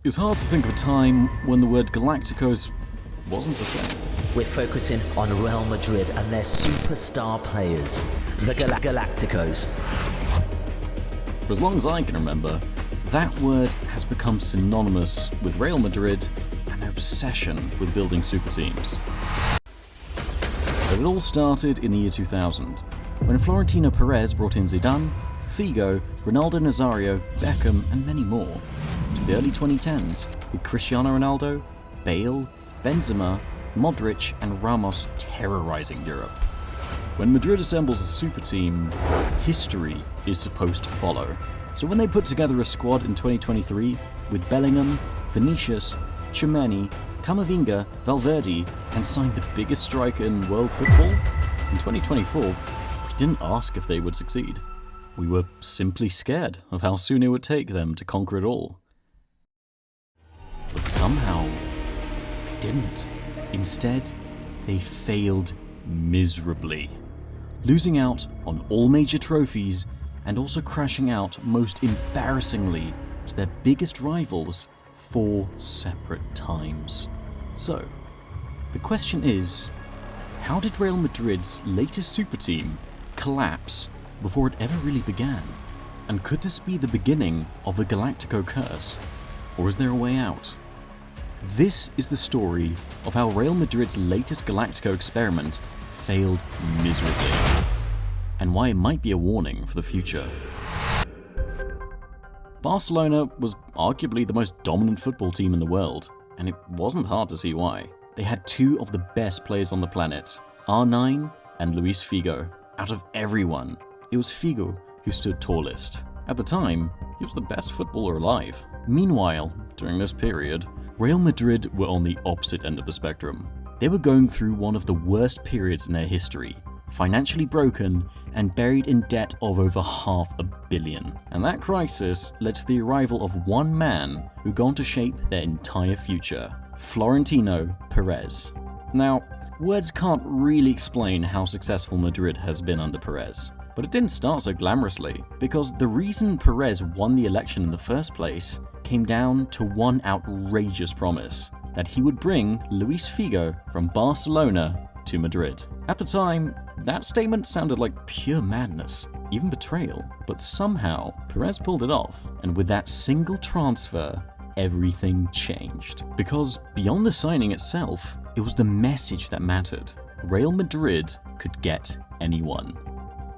It's hard to think of a time when the word Galacticos wasn't a thing. We're focusing on Real Madrid and their superstar players, the Galacticos. For as long as I can remember, that word has become synonymous with Real Madrid and their obsession with building super teams. But it all started in the year 2000, when Florentino Perez brought in Zidane, Figo, Ronaldo Nazario, Beckham, and many more, to the early 2010s, with Cristiano Ronaldo, Bale, Benzema, Modric, and Ramos terrorizing Europe. When Madrid assembles a super team, history is supposed to follow. So when they put together a squad in 2023 with Bellingham, Vinícius, Tchouaméni, Camavinga, Valverde, and signed the biggest striker in world football, in 2024, we didn't ask if they would succeed. We were simply scared of how soon it would take them to conquer it all. But somehow, they didn't. Instead, they failed miserably, losing out on all major trophies and also crashing out most embarrassingly to their biggest rivals 4 separate times. So, the question is, how did Real Madrid's latest super team collapse before it ever really began? And could this be the beginning of a Galactico curse? Or is there a way out? This is the story of how Real Madrid's latest Galactico experiment failed miserably, and why it might be a warning for the future. Barcelona was arguably the most dominant football team in the world, and it wasn't hard to see why. They had 2 of the best players on the planet, R9 and Luis Figo. Out of everyone, it was Figo who stood tallest. At the time, he was the best footballer alive. Meanwhile, during this period, Real Madrid were on the opposite end of the spectrum. They were going through one of the worst periods in their history, financially broken and buried in debt of over $500 million. And that crisis led to the arrival of one man who gone to shape their entire future, Florentino Perez. Now, words can't really explain how successful Madrid has been under Perez. But it didn't start so glamorously, because the reason Perez won the election in the first place came down to one outrageous promise, that he would bring Luis Figo from Barcelona to Madrid. At the time, that statement sounded like pure madness, even betrayal, but somehow Perez pulled it off, and with that single transfer, everything changed. Because beyond the signing itself, it was the message that mattered. Real Madrid could get anyone.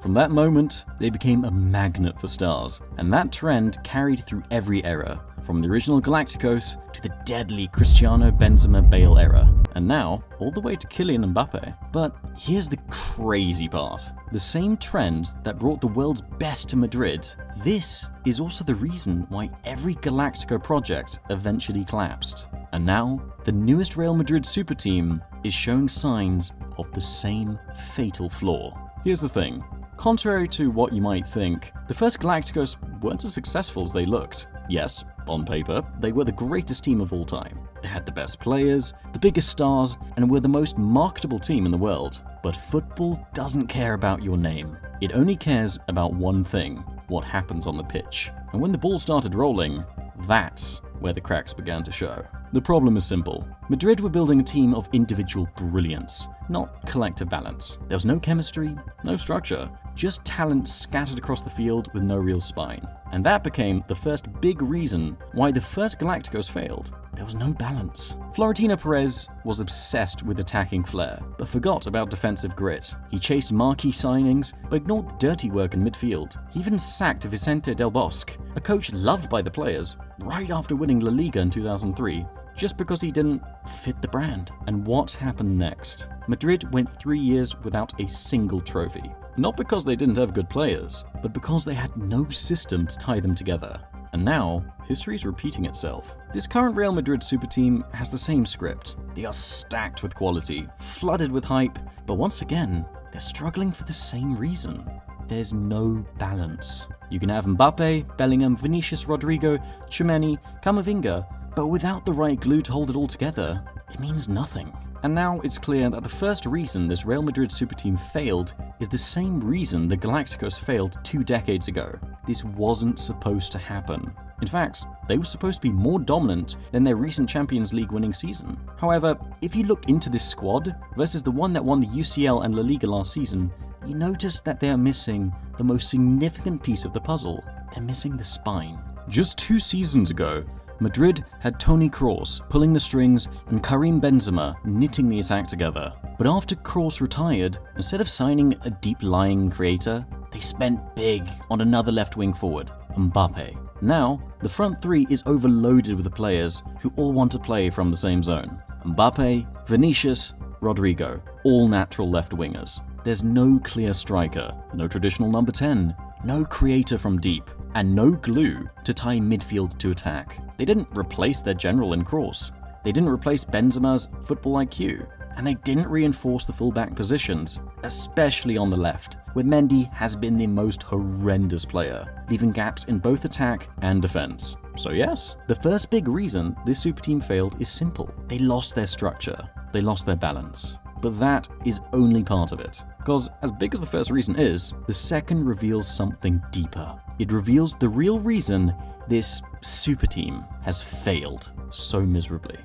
From that moment, they became a magnet for stars, and that trend carried through every era, from the original Galacticos to the deadly Cristiano Benzema Bale era, and now all the way to Kylian Mbappe. But here's the crazy part. The same trend that brought the world's best to Madrid, this is also the reason why every Galactico project eventually collapsed. And now, the newest Real Madrid super team is showing signs of the same fatal flaw. Here's the thing. Contrary to what you might think, the first Galacticos weren't as successful as they looked. Yes, on paper, they were the greatest team of all time. They had the best players, the biggest stars, and were the most marketable team in the world. But football doesn't care about your name. It only cares about one thing: what happens on the pitch. And when the ball started rolling, that's where the cracks began to show. The problem is simple. Madrid were building a team of individual brilliance, not collective balance. There was no chemistry, no structure, just talent scattered across the field with no real spine. And that became the first big reason why the first Galacticos failed. There was no balance. Florentino Perez was obsessed with attacking flair, but forgot about defensive grit. He chased marquee signings, but ignored the dirty work in midfield. He even sacked Vicente Del Bosque, a coach loved by the players, right after winning La Liga in 2003. Just because he didn't fit the brand. And what happened next? Madrid went 3 years without a single trophy. Not because they didn't have good players, but because they had no system to tie them together. And now, history is repeating itself. This current Real Madrid super team has the same script. They are stacked with quality, flooded with hype, but once again, they're struggling for the same reason. There's no balance. You can have Mbappe, Bellingham, Vinícius, Rodrigo, Tchouaméni, Camavinga, but without the right glue to hold it all together, it means nothing. And now it's clear that the first reason this Real Madrid super team failed is the same reason the Galacticos failed 2 decades ago. this wasn't supposed to happen. In fact, they were supposed to be more dominant than their recent Champions League winning season. However, if you look into this squad versus the one that won the UCL and La Liga last season, you notice that they are missing the most significant piece of the puzzle. They're missing the spine. Just 2 seasons ago, Madrid had Toni Kroos pulling the strings and Karim Benzema knitting the attack together. But after Kroos retired, instead of signing a deep-lying creator, they spent big on another left-wing forward, Mbappe. Now, the front three is overloaded with players who all want to play from the same zone. Mbappe, Vinícius, Rodrigo, all natural left-wingers. There's no clear striker, no traditional number 10, no creator from deep, and no glue to tie midfield to attack. They didn't replace their general in Kroos. They didn't replace Benzema's football IQ. And they didn't reinforce the fullback positions, especially on the left, where Mendy has been the most horrendous player, leaving gaps in both attack and defense. So yes, the first big reason this super team failed is simple. They lost their structure. They lost their balance. But that is only part of it. Because as big as the first reason is, the second reveals something deeper. It reveals the real reason this super team has failed so miserably.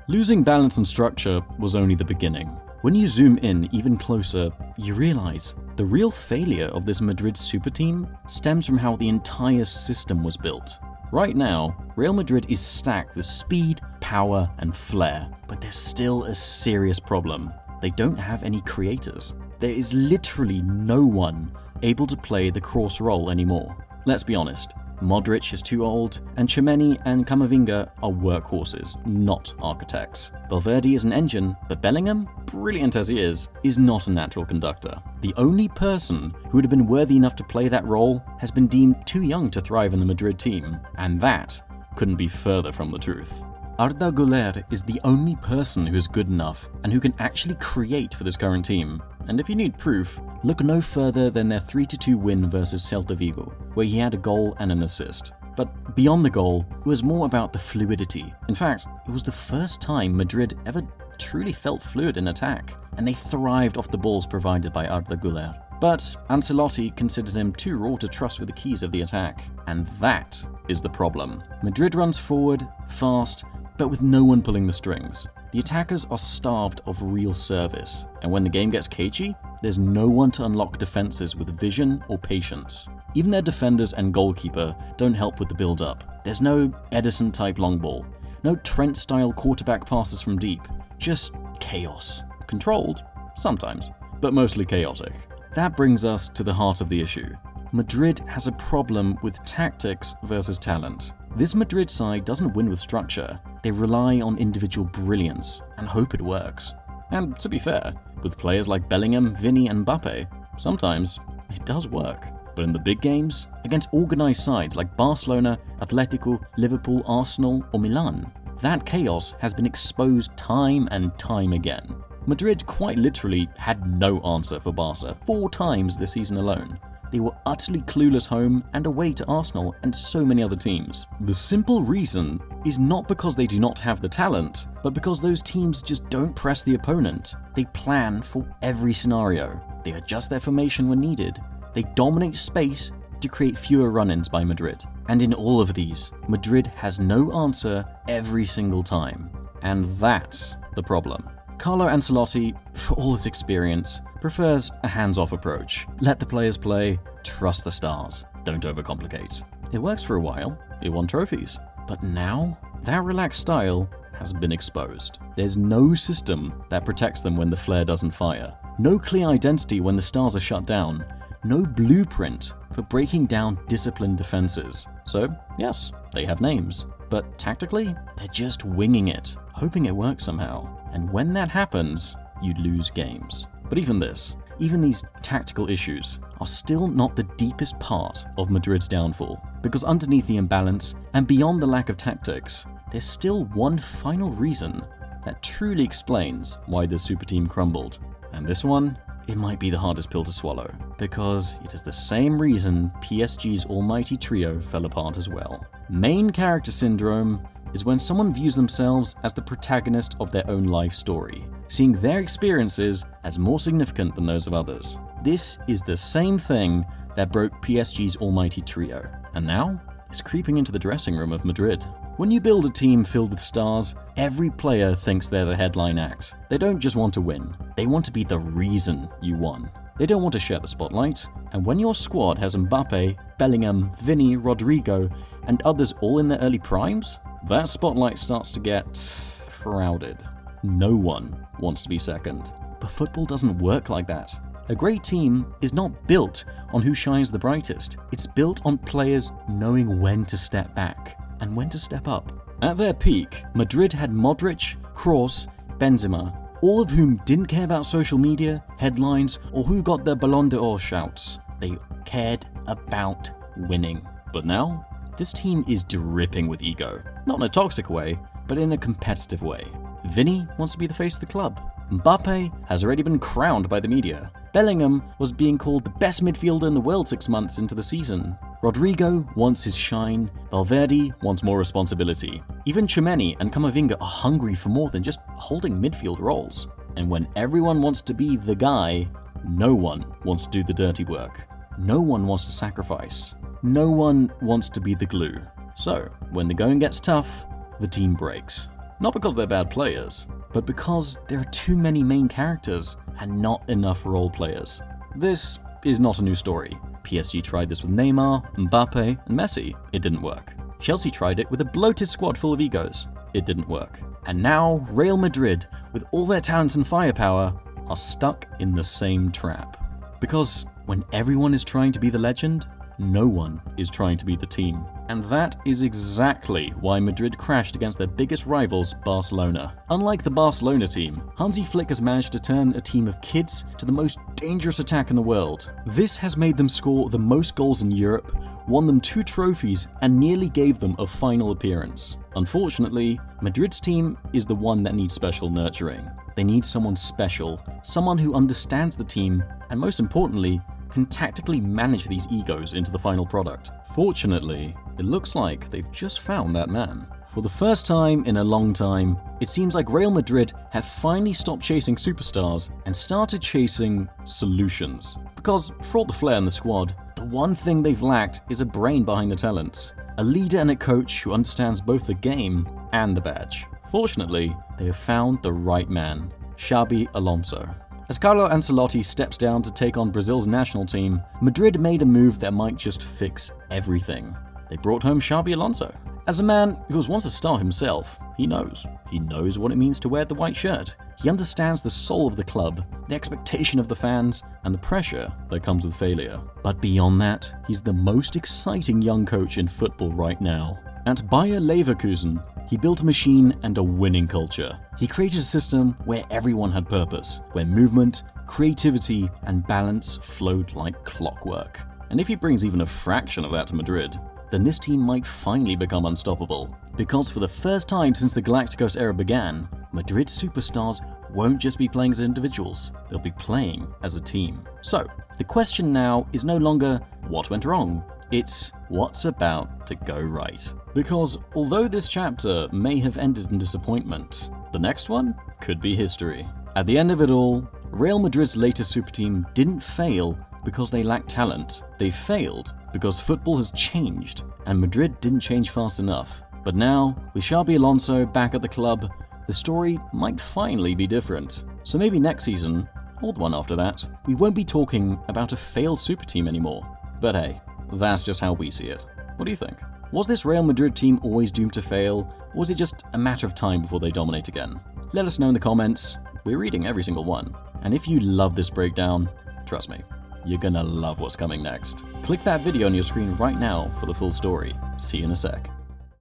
Losing balance and structure was only the beginning. When you zoom in even closer, you realize the real failure of this Madrid super team stems from how the entire system was built. Right now, Real Madrid is stacked with speed, power, and flair, but there's still a serious problem. They don't have any creators. There is literally no one able to play the Kroos role anymore. Let's be honest. Modric is too old, and Tchouaméni and Camavinga are workhorses, not architects. Valverde is an engine, but Bellingham, brilliant as he is not a natural conductor. The only person who would have been worthy enough to play that role has been deemed too young to thrive in the Madrid team, and that couldn't be further from the truth. Arda Güler is the only person who is good enough and who can actually create for this current team. And if you need proof, look no further than their 3-2 win versus Celta Vigo, where he had a goal and an assist. But beyond the goal, it was more about the fluidity. In fact, it was the first time Madrid ever truly felt fluid in attack, and they thrived off the balls provided by Arda Güler. But Ancelotti considered him too raw to trust with the keys of the attack, and that is the problem. Madrid runs forward, fast, but with no one pulling the strings. The attackers are starved of real service, and when the game gets cagey, there's no one to unlock defenses with vision or patience. Even their defenders and goalkeeper don't help with the build-up. There's no Edison-type long ball, no Trent-style quarterback passes from deep, just chaos. Controlled, sometimes, but mostly chaotic. That brings us to the heart of the issue. Madrid has a problem with tactics versus talent. This Madrid side doesn't win with structure. They rely on individual brilliance and hope it works. And to be fair, with players like Bellingham, Vini, and Mbappe, sometimes it does work. But in the big games, against organized sides like Barcelona, Atletico, Liverpool, Arsenal, or Milan, that chaos has been exposed time and time again. Madrid quite literally had no answer for Barca 4 times this season alone. They were utterly clueless home and away to Arsenal and so many other teams. The simple reason is not because they do not have the talent, but because those teams just don't press the opponent. They plan for every scenario. They adjust their formation when needed. They dominate space to create fewer run-ins by Madrid. And in all of these, Madrid has no answer every single time. And that's the problem. Carlo Ancelotti, for all his experience, prefers a hands-off approach. Let the players play, trust the stars, don't overcomplicate. It works for a while, it won trophies. But now, that relaxed style has been exposed. There's no system that protects them when the flare doesn't fire. No clear identity when the stars are shut down. No blueprint for breaking down disciplined defenses. So, yes, they have names. But tactically, they're just winging it, hoping it works somehow. And when that happens, you lose games. But even these tactical issues are still not the deepest part of Madrid's downfall. Because underneath the imbalance and beyond the lack of tactics, there's still one final reason that truly explains why the super team crumbled. And this one, it might be the hardest pill to swallow, because it is the same reason PSG's almighty trio fell apart as well. Main character syndrome is when someone views themselves as the protagonist of their own life story, seeing their experiences as more significant than those of others. This is the same thing that broke PSG's almighty trio, and now it's creeping into the dressing room of Madrid. When you build a team filled with stars, every player thinks they're the headline act. They don't just want to win, they want to be the reason you won. They don't want to share the spotlight, and when your squad has Mbappe, Bellingham, Vini, Rodrigo, and others all in their early primes, that spotlight starts to get crowded. No one wants to be second. But football doesn't work like that. A great team is not built on who shines the brightest. It's built on players knowing when to step back and when to step up. At their peak, Madrid had Modric, Kroos, Benzema, all of whom didn't care about social media, headlines, or who got their Ballon d'Or shouts. They cared about winning. But now, this team is dripping with ego. Not in a toxic way, but in a competitive way. Vini wants to be the face of the club. Mbappe has already been crowned by the media. Bellingham was being called the best midfielder in the world 6 months into the season. Rodrigo wants his shine. Valverde wants more responsibility. Even Tchouaméni and Camavinga are hungry for more than just holding midfield roles. And when everyone wants to be the guy, no one wants to do the dirty work. No one wants to sacrifice. No one wants to be the glue. So, when the going gets tough, the team breaks. Not because they're bad players, but because there are too many main characters and not enough role players. This is not a new story. PSG tried this with Neymar, Mbappe, and Messi. It didn't work. Chelsea tried it with a bloated squad full of egos. It didn't work. And now Real Madrid, with all their talent and firepower, are stuck in the same trap. Because when everyone is trying to be the legend, no one is trying to be the team. And that is exactly why Madrid crashed against their biggest rivals, Barcelona. Unlike the Barcelona team, Hansi Flick has managed to turn a team of kids to the most dangerous attack in the world. This has made them score the most goals in Europe, won them 2 trophies, and nearly gave them a final appearance. Unfortunately, Madrid's team is the one that needs special nurturing. They need someone special, someone who understands the team, and most importantly, can tactically manage these egos into the final product. Fortunately, it looks like they've just found that man. For the first time in a long time, it seems like Real Madrid have finally stopped chasing superstars and started chasing solutions. Because for all the flair in the squad, the one thing they've lacked is a brain behind the talents. A leader and a coach who understands both the game and the badge. Fortunately, they have found the right man, Xabi Alonso. As Carlo Ancelotti steps down to take on Brazil's national team, Madrid made a move that might just fix everything. They brought home Xabi Alonso. As a man who was once a star himself, he knows. He knows what it means to wear the white shirt. He understands the soul of the club, the expectation of the fans, and the pressure that comes with failure. But beyond that, he's the most exciting young coach in football right now. At Bayer Leverkusen, he built a machine and a winning culture. He created a system where everyone had purpose, where movement, creativity, and balance flowed like clockwork. And if he brings even a fraction of that to Madrid, then this team might finally become unstoppable. Because for the first time since the Galacticos era began, Madrid's superstars won't just be playing as individuals, they'll be playing as a team. So, the question now is no longer what went wrong, it's what's about to go right. Because although this chapter may have ended in disappointment, the next one could be history. At the end of it all, Real Madrid's latest superteam didn't fail because they lacked talent. They failed because football has changed, and Madrid didn't change fast enough. But now, with Xabi Alonso back at the club, the story might finally be different. So maybe next season, or the one after that, we won't be talking about a failed superteam anymore. But hey, that's just how we see it. What do you think? Was this Real Madrid team always doomed to fail, or was it just a matter of time before they dominate again? Let us know in the comments. We're reading every single one. And if you love this breakdown, trust me, you're gonna love what's coming next. Click that video on your screen right now for the full story. See you in a sec.